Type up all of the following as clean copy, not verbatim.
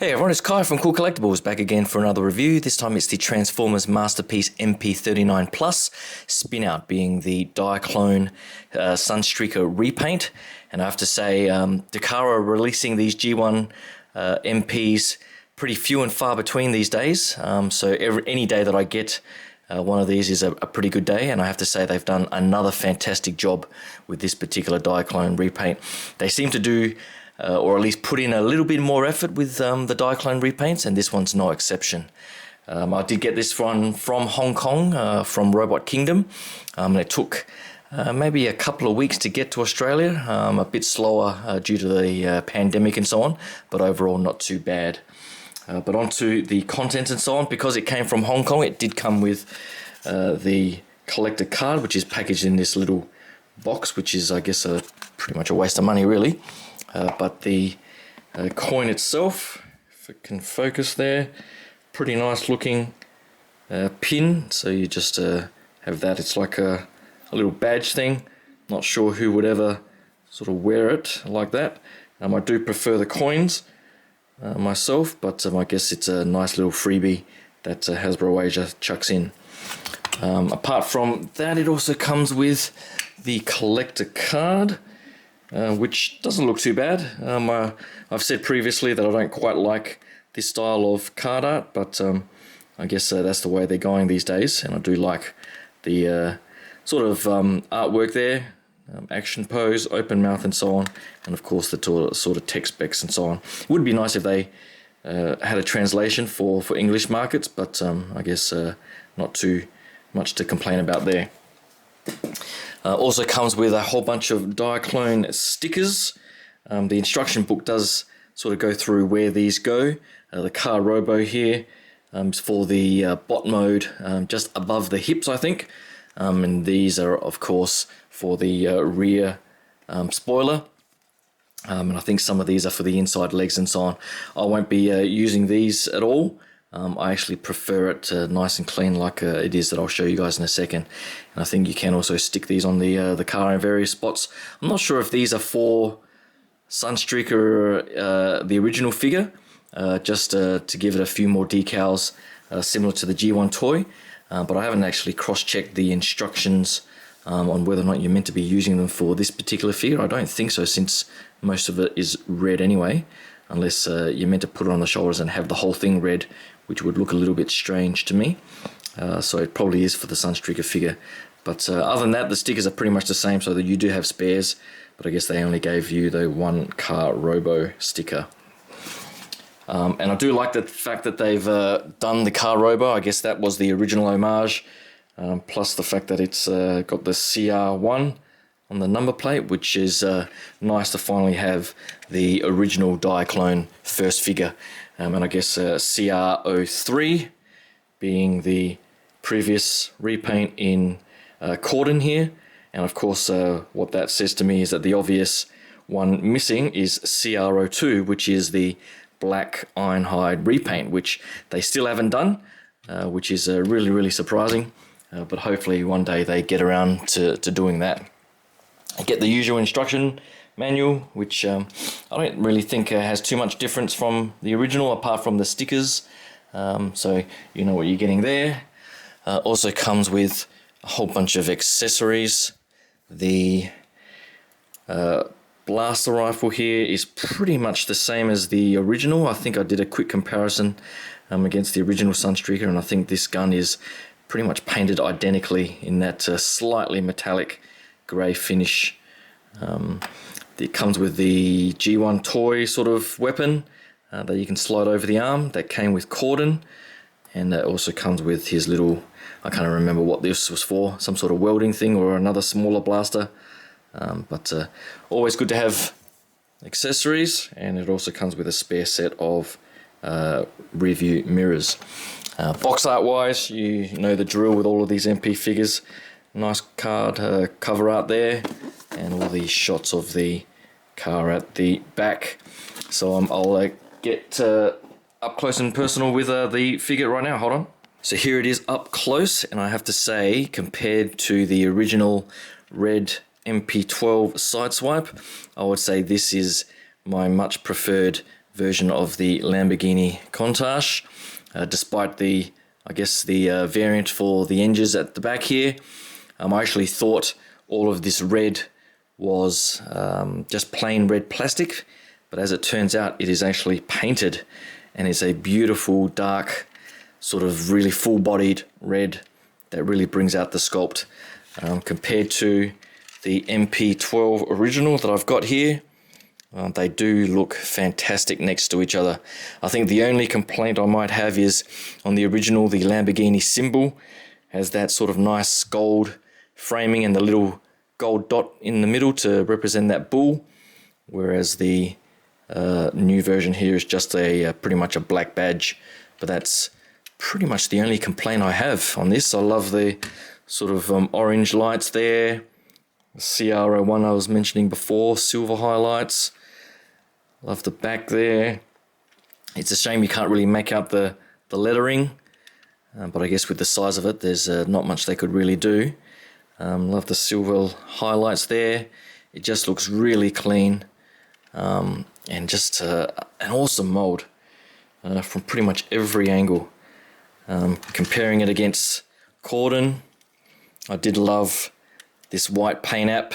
Hey everyone, it's Kai from Cool Collectibles back again for another review. This time it's the Transformers Masterpiece MP-39 Plus, Spinout being the Diaclone Sunstreaker repaint. And I have to say, Decals are releasing these G1 MPs pretty few and far between these days. So any day that I get one of these is a pretty good day, and I have to say they've done another fantastic job with this particular Diaclone repaint. They seem to do or at least put in a little bit more effort with the Diaclone repaints, and this one's no exception. I did get this one from Hong Kong, from Robot Kingdom, and it took maybe a couple of weeks to get to Australia, a bit slower due to the pandemic and so on, but overall not too bad. But onto the contents and so on. Because it came from Hong Kong, it did come with the collector card, which is packaged in this little box, which is, I guess, pretty much a waste of money, really. But the coin itself, if it can focus there, pretty nice looking pin. So you just have that. It's like a little badge thing. Not sure who would ever sort of wear it like that. I do prefer the coins myself, but I guess it's a nice little freebie that Hasbro Asia chucks in. Apart from that, it also comes with the collector card, which doesn't look too bad. I've said previously that I don't quite like this style of card art, but I guess that's the way they're going these days, and I do like the sort of artwork there. Action pose, open mouth and so on, and of course the sort of text specs and so on. It would be nice if they had a translation for English markets, but I guess not too much to complain about there. Also comes with a whole bunch of Diaclone stickers. The instruction book does sort of go through where these go. The car robo here is for the bot mode, just above the hips, I think. And these are, of course, for the rear spoiler. And I think some of these are for the inside legs and so on. I won't be using these at all. I actually prefer it nice and clean like it is that I'll show you guys in a second. And I think you can also stick these on the car in various spots. I'm not sure if these are for Sunstreaker, the original figure, just to give it a few more decals similar to the G1 toy. But I haven't actually cross-checked the instructions on whether or not you're meant to be using them for this particular figure. I don't think so, since most of it is red anyway, unless you're meant to put it on the shoulders and have the whole thing red, which would look a little bit strange to me. So it probably is for the Sunstreaker figure. But other than that, the stickers are pretty much the same, so that you do have spares, but I guess they only gave you the one car robo sticker. And I do like the fact that they've done the car robo. I guess that was the original homage, plus the fact that it's got the CR1 on the number plate, which is nice to finally have the original Diaclone first figure. And I guess CR03 being the previous repaint in Cordon here. And of course what that says to me is that the obvious one missing is CR02, which is the black ironhide repaint, which they still haven't done, which is really, really surprising. But hopefully one day they get around to doing that. I get the usual instruction manual, which I don't really think has too much difference from the original, apart from the stickers. So you know what you're getting there. Also comes with a whole bunch of accessories. The blaster rifle here is pretty much the same as the original. I think I did a quick comparison against the original Sunstreaker, and I think this gun is pretty much painted identically in that slightly metallic grey finish. It comes with the G1 toy sort of weapon that you can slide over the arm, that came with Cordon, and that also comes with his little, I can't remember what this was for, some sort of welding thing or another smaller blaster. But always good to have accessories, and it also comes with a spare set of rear view mirrors. Box art wise, you know the drill with all of these MP figures. Nice card cover art there, and all these shots of the car at the back. So I'll get up close and personal with the figure right now. Hold on. So here it is up close, and I have to say, compared to the original red MP12 Sideswipe, I would say this is my much preferred version of the Lamborghini Countach, despite the, I guess, the variant for the hinges at the back here. I actually thought all of this red was just plain red plastic, but as it turns out, it is actually painted, and it's a beautiful dark, sort of really full-bodied red that really brings out the sculpt. Compared to the MP-12 original that I've got here, they do look fantastic next to each other. I think the only complaint I might have is on the original, the Lamborghini symbol has that sort of nice gold framing and the little gold dot in the middle to represent that bull, whereas the new version here is just a pretty much a black badge. But that's pretty much the only complaint I have on this. I love the sort of orange lights there, the CR01 I was mentioning before, silver highlights. Love the back there. It's a shame you can't really make out the lettering, but I guess with the size of it, there's not much they could really do. Love the silver highlights there. It just looks really clean, and just an awesome mold from pretty much every angle. Comparing it against Corden, I did love this white paint app,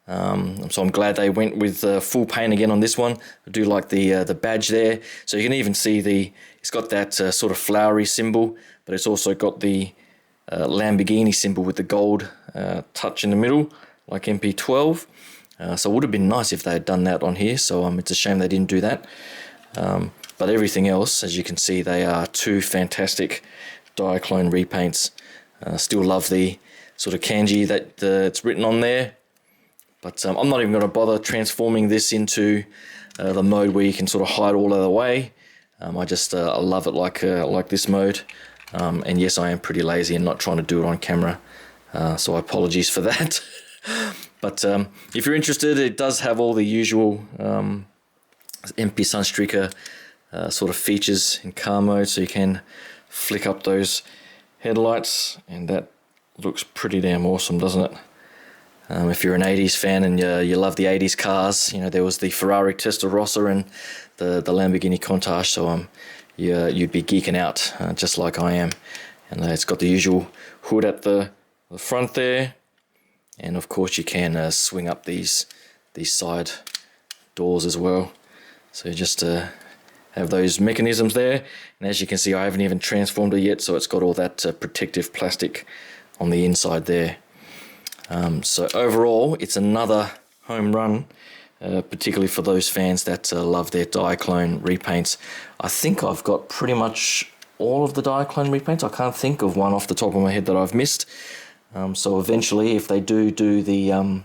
so I'm glad they went with full paint again on this one. I do like the badge there, so you can even see it's got that sort of flowery symbol, but it's also got the Lamborghini symbol with the gold touch in the middle, like MP-12. So it would have been nice if they had done that on here, so it's a shame they didn't do that. But everything else, as you can see, they are two fantastic Diaclone repaints. Still love the sort of kanji that it's written on there. But I'm not even going to bother transforming this into the mode where you can sort of hide all of the way. I just I love it like this mode. And yes, I am pretty lazy and not trying to do it on camera. So apologies for that. But if you're interested, it does have all the usual MP Sunstreaker sort of features in car mode, so you can flick up those headlights, and that looks pretty damn awesome, doesn't it? If you're an 80s fan and you love the 80s cars, you know, there was the Ferrari Testarossa and the Lamborghini Countach, so you'd be geeking out just like I am. And it's got the usual hood at the front there, and of course you can swing up these side doors as well. So just have those mechanisms there, and as you can see, I haven't even transformed it yet, so it's got all that protective plastic on the inside there. So overall, it's another home run, particularly for those fans that love their Diaclone repaints. I think I've got pretty much all of the Diaclone repaints. I can't think of one off the top of my head that I've missed. So eventually, if they do the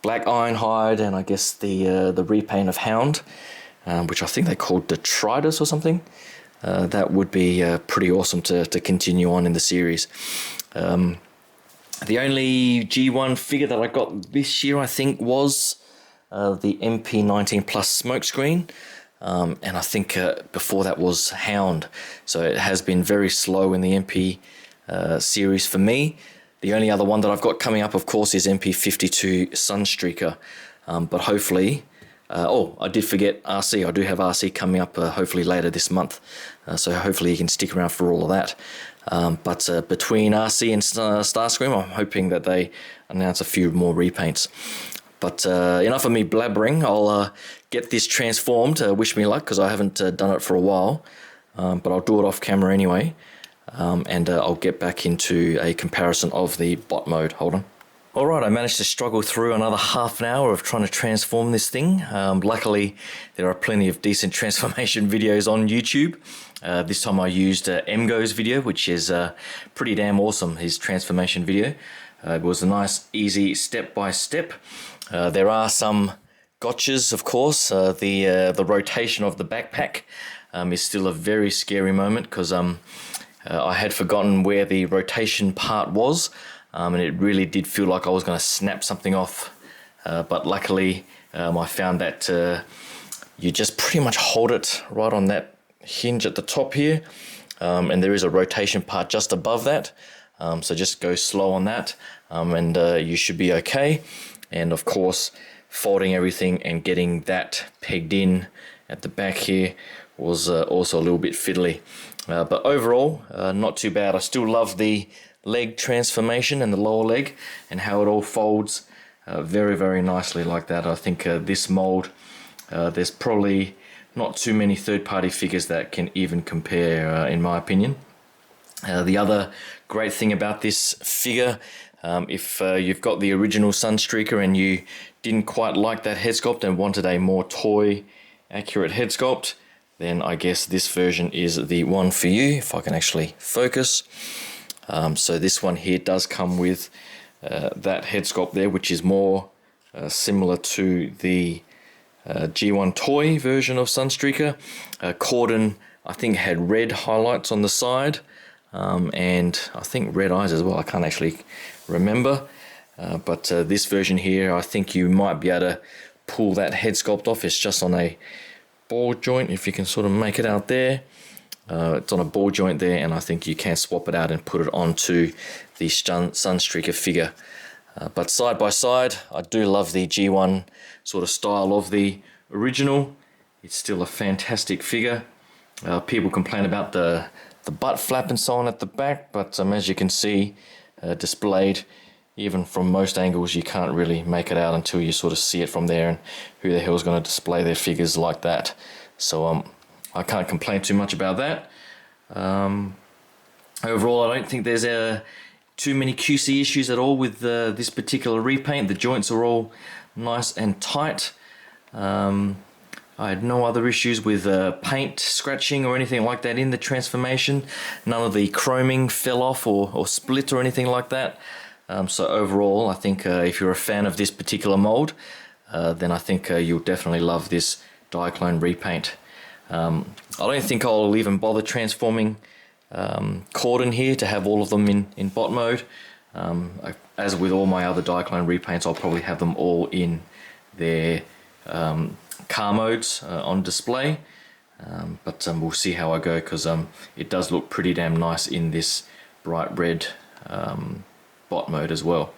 Black Ironhide and I guess the repaint of Hound, which I think they called Detritus or something, that would be pretty awesome to continue on in the series. The only G1 figure that I got this year, I think, was the MP-19 Plus smokescreen, and I think before that was Hound. So it has been very slow in the MP series for me. The only other one that I've got coming up, of course, is MP-52 Sunstreaker, but hopefully... I did forget RC. I do have RC coming up hopefully later this month, so hopefully you can stick around for all of that. But between RC and Starscream, I'm hoping that they announce a few more repaints. But enough of me blabbering. I'll get this transformed. Wish me luck, because I haven't done it for a while, but I'll do it off camera anyway, and I'll get back into a comparison of the bot mode. Hold on. Alright, I managed to struggle through another half an hour of trying to transform this thing. Luckily, there are plenty of decent transformation videos on YouTube. This time I used Emgo's video, which is pretty damn awesome, his transformation video. It was a nice, easy step-by-step. There are some gotchas, of course. The rotation of the backpack is still a very scary moment, because I had forgotten where the rotation part was. And it really did feel like I was going to snap something off, but luckily I found that you just pretty much hold it right on that hinge at the top here, and there is a rotation part just above that, so just go slow on that, and you should be okay. And of course, folding everything and getting that pegged in at the back here was also a little bit fiddly. But overall, not too bad. I still love the leg transformation and the lower leg and how it all folds very, very nicely like that. I think this mold, there's probably not too many third-party figures that can even compare, in my opinion. The other great thing about this figure, if you've got the original Sunstreaker and you didn't quite like that head sculpt and wanted a more toy accurate head sculpt, then I guess this version is the one for you, if I can actually focus. So this one here does come with that head sculpt there, which is more similar to the G1 toy version of Sunstreaker. Corden, I think, had red highlights on the side, and I think red eyes as well. I can't actually remember. But this version here, I think you might be able to pull that head sculpt off. It's just on a ball joint, if you can sort of make it out there. It's on a ball joint there, and I think you can swap it out and put it onto the Sunstreaker figure. But side by side, I do love the G1 sort of style of the original. It's still a fantastic figure. People complain about the butt flap and so on at the back, but as you can see, displayed, even from most angles, you can't really make it out until you sort of see it from there, and who the hell is going to display their figures like that? So I can't complain too much about that. Overall, I don't think there's too many QC issues at all with this particular repaint. The joints are all nice and tight. I had no other issues with paint scratching or anything like that in the transformation. None of the chroming fell off or split or anything like that. So overall, I think if you're a fan of this particular mold, then I think you'll definitely love this Diaclone repaint. I don't think I'll even bother transforming Corden here to have all of them in bot mode. As with all my other Diaclone repaints, I'll probably have them all in their car modes on display. But we'll see how I go, because it does look pretty damn nice in this bright red bot mode as well.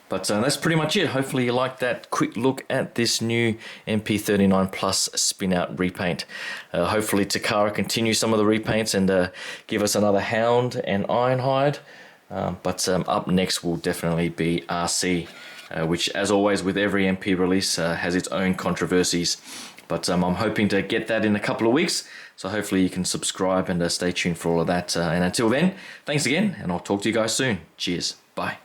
But that's pretty much it. Hopefully you liked that quick look at this new MP-39 Plus Spinout repaint. Hopefully Takara continues some of the repaints and give us another Hound and Ironhide. But up next will definitely be RC, which, as always with every MP release, has its own controversies. But I'm hoping to get that in a couple of weeks, so hopefully you can subscribe and stay tuned for all of that. And until then, thanks again, and I'll talk to you guys soon. Cheers. Bye.